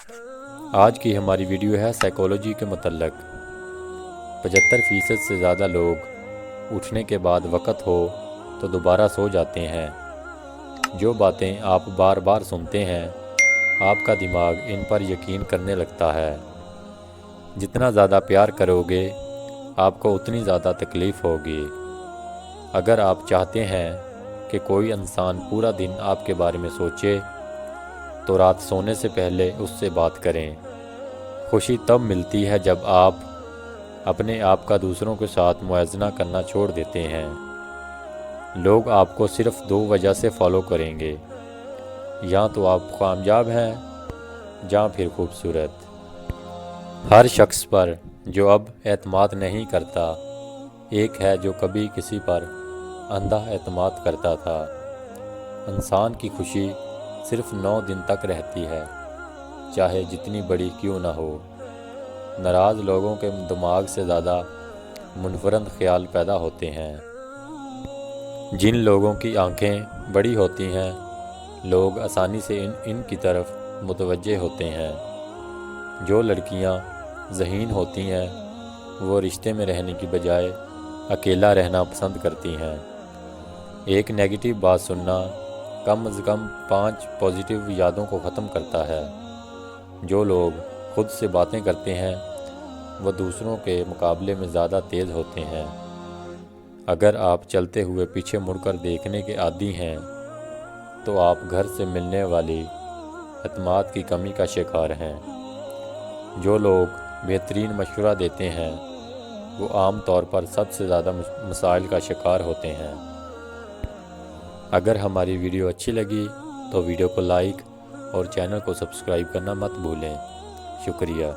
آج کی ہماری ویڈیو ہے سائیکالوجی کے متعلق۔ 75% سے زیادہ لوگ اٹھنے کے بعد وقت ہو تو دوبارہ سو جاتے ہیں۔ جو باتیں آپ بار بار سنتے ہیں آپ کا دماغ ان پر یقین کرنے لگتا ہے۔ جتنا زیادہ پیار کرو گے آپ کو اتنی زیادہ تکلیف ہوگی۔ اگر آپ چاہتے ہیں کہ کوئی انسان پورا دن آپ کے بارے میں سوچے تو رات سونے سے پہلے اس سے بات کریں۔ خوشی تب ملتی ہے جب آپ اپنے آپ کا دوسروں کے ساتھ موازنہ کرنا چھوڑ دیتے ہیں۔ لوگ آپ کو صرف 2 وجہ سے فالو کریں گے، یا تو آپ کامیاب ہیں یا پھر خوبصورت۔ ہر شخص پر جو اب اعتماد نہیں کرتا، ایک ہے جو کبھی کسی پر اندھا اعتماد کرتا تھا۔ انسان کی خوشی صرف 9 دن تک رہتی ہے، چاہے جتنی بڑی کیوں نہ ہو۔ ناراض لوگوں کے دماغ سے زیادہ منفرد خیال پیدا ہوتے ہیں۔ جن لوگوں کی آنکھیں بڑی ہوتی ہیں لوگ آسانی سے ان کی طرف متوجہ ہوتے ہیں۔ جو لڑکیاں ذہین ہوتی ہیں وہ رشتے میں رہنے کی بجائے اکیلا رہنا پسند کرتی ہیں۔ ایک نیگیٹو بات سننا کم از کم 5 پازیٹیو یادوں کو ختم کرتا ہے۔ جو لوگ خود سے باتیں کرتے ہیں وہ دوسروں کے مقابلے میں زیادہ تیز ہوتے ہیں۔ اگر آپ چلتے ہوئے پیچھے مڑ کر دیکھنے کے عادی ہیں تو آپ گھر سے ملنے والی اعتماد کی کمی کا شکار ہیں۔ جو لوگ بہترین مشورہ دیتے ہیں وہ عام طور پر سب سے زیادہ مسائل کا شکار ہوتے ہیں۔ اگر ہماری ویڈیو اچھی لگی تو ویڈیو کو لائک اور چینل کو سبسکرائب کرنا مت بھولیں۔ شکریہ۔